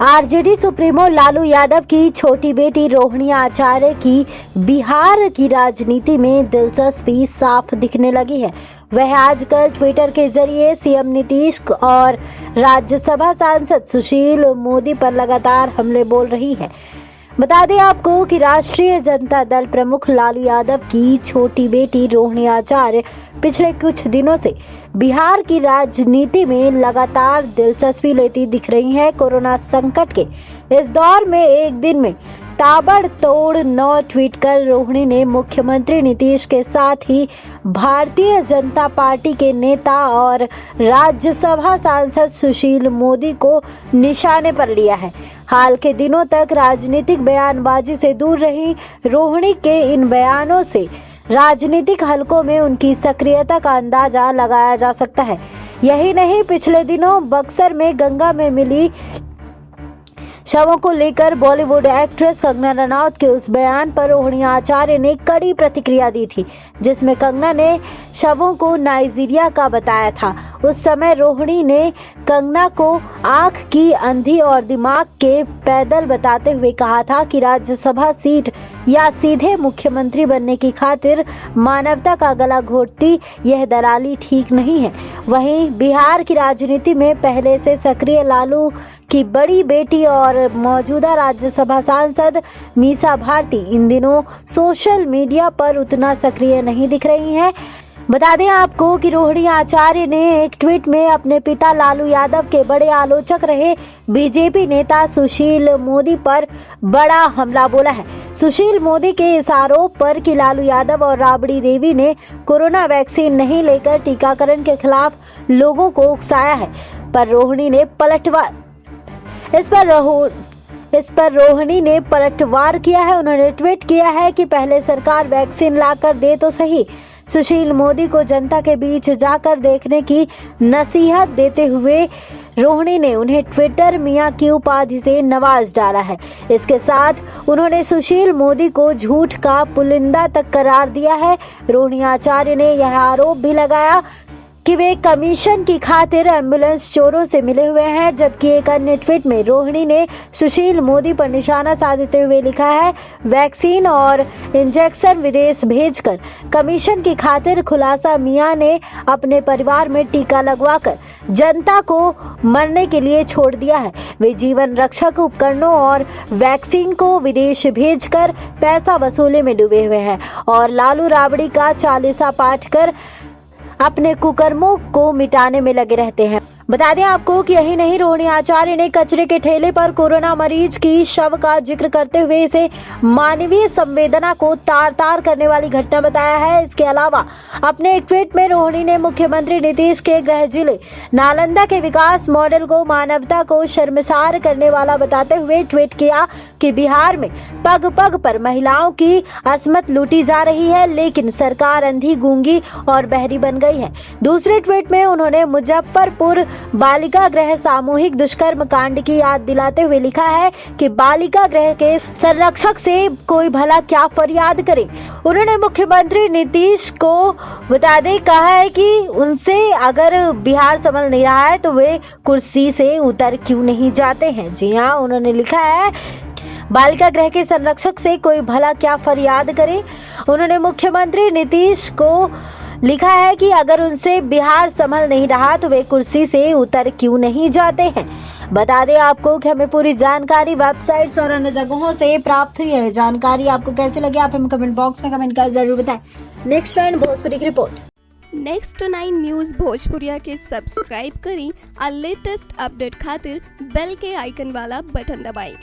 RJD supremo Lalu Yadav की छोटी बेटी रोहिणी आचार्य की बिहार की राजनीति में दिलचस्पी साफ दिखने लगी है। वह आजकल ट्विटर के जरिए सीएम नीतीश और राज्यसभा सांसद सुशील मोदी पर लगातार हमले बोल रही है। बता दें आपको कि राष्ट्रीय जनता दल प्रमुख लालू यादव की छोटी बेटी रोहिणी आचार्य पिछले कुछ दिनों से बिहार की राजनीति में लगातार दिलचस्पी लेती दिख रही है। कोरोना संकट के इस दौर में एक दिन में ताबड़तोड़ 9 ट्वीट कर रोहिणी ने मुख्यमंत्री नीतीश के साथ ही भारतीय जनता पार्टी के नेता और राज्यसभा सांसद सुशील मोदी को निशाने पर लिया है। हाल के दिनों तक राजनीतिक बयानबाजी से दूर रही रोहिणी के इन बयानों से राजनीतिक हलकों में उनकी सक्रियता का अंदाजा लगाया जा सकता है। यही नहीं, पिछले दिनों बक्सर में गंगा में मिली शवों को लेकर बॉलीवुड एक्ट्रेस कंगना रनौत के उस बयान पर रोहिणी आचार्य ने कड़ी प्रतिक्रिया दी थी, जिसमें कंगना ने शवों को नाइजीरिया का बताया था। उस समय रोहिणी ने कंगना को आंख की अंधी और दिमाग के पैदल बताते हुए कहा था कि राज्यसभा सीट या सीधे मुख्यमंत्री बनने की खातिर मानवता का गला घोटती यह दलाली ठीक नहीं है। वहीं बिहार की राजनीति में पहले से सक्रिय लालू की बड़ी बेटी और मौजूदा राज्यसभा सांसद मीसा भारती इन दिनों सोशल मीडिया पर उतना सक्रिय नहीं दिख रही हैं। बता दें आपको कि रोहिणी आचार्य ने एक ट्वीट में अपने पिता लालू यादव के बड़े आलोचक रहे बीजेपी नेता सुशील मोदी पर बड़ा हमला बोला है। सुशील मोदी के इस आरोप पर कि लालू यादव और राबड़ी देवी ने कोरोना वैक्सीन नहीं लेकर टीकाकरण के खिलाफ लोगों को उकसाया है, पर रोहिणी ने पलटवार इस पर रोहिणी ने पलटवार किया है। उन्होंने ट्वीट किया है कि पहले सरकार वैक्सीन लाकर दे तो सही। सुशील मोदी को जनता के बीच जाकर देखने की नसीहत देते हुए रोहिणी ने उन्हें ट्विटर मियां की उपाधि से नवाज डाला है। इसके साथ उन्होंने सुशील मोदी को झूठ का पुलिंदा तक करार दिया है। रोहिणी आचार्य ने यह आरोप भी लगाया कि वे कमीशन की खातिर एम्बुलेंस चोरों से मिले हुए हैं, जबकि एक अन्य ट्वीट में रोहिणी ने सुशील मोदी पर निशाना साधते हुए लिखा है, वैक्सीन और इंजेक्शन विदेश भेजकर कमीशन की खातिर खुलासा मियां ने अपने परिवार में टीका लगवाकर जनता को मरने के लिए छोड़ दिया है। वे जीवन रक्षक उपकरणों और वैक्सीन को विदेश भेजकर पैसा वसूली में डूबे हुए हैं और लालू राबड़ी का चालीसा पाठ कर अपने कुकर्मों को मिटाने में लगे रहते हैं। बता दें आपको कि यही नहीं, रोहिणी आचार्य ने कचरे के ठेले पर कोरोना मरीज की शव का जिक्र करते हुए इसे मानवीय संवेदना को तार तार करने वाली घटना बताया है। इसके अलावा अपने एक ट्वीट में रोहिणी ने मुख्यमंत्री नीतीश के गृह जिले नालंदा के विकास मॉडल को मानवता को शर्मसार करने वाला बताते हुए ट्वीट किया कि बिहार में पग पग पर महिलाओं की असमत लूटी जा रही है, लेकिन सरकार अंधी, गूंगी और बहरी बन गई है। दूसरे ट्वीट में उन्होंने मुजफ्फरपुर बालिका गृह सामूहिक दुष्कर्म कांड की याद दिलाते हुए लिखा है कि बालिका गृह के संरक्षक से कोई भला क्या फरियाद करे। उन्होंने मुख्यमंत्री नीतीश को बता दें कहा है कि उनसे अगर बिहार संभल नहीं रहा है तो वे कुर्सी से उतर क्यों नहीं जाते हैं। जी हाँ, उन्होंने लिखा है बालिका गृह के संरक्षक से कोई भला क्या फरियाद करे। उन्होंने मुख्यमंत्री नीतीश को लिखा है कि अगर उनसे बिहार संभल नहीं रहा तो वे कुर्सी से उतर क्यों नहीं जाते हैं। बता दें आपको कि हमें पूरी जानकारी वेबसाइट्स और अन्य जगहों से प्राप्त हुई है। जानकारी आपको कैसे लगी आप हमें कमेंट बॉक्स में कमेंट कर जरूर बताएं। नेक्स्ट टाइम भोजपुरी की रिपोर्ट। नेक्स्ट 9 न्यूज़ भोजपुरिया के सब्सक्राइब करी और लेटेस्ट अपडेट खातिर बेल के आइकन वाला बटन दबाएं।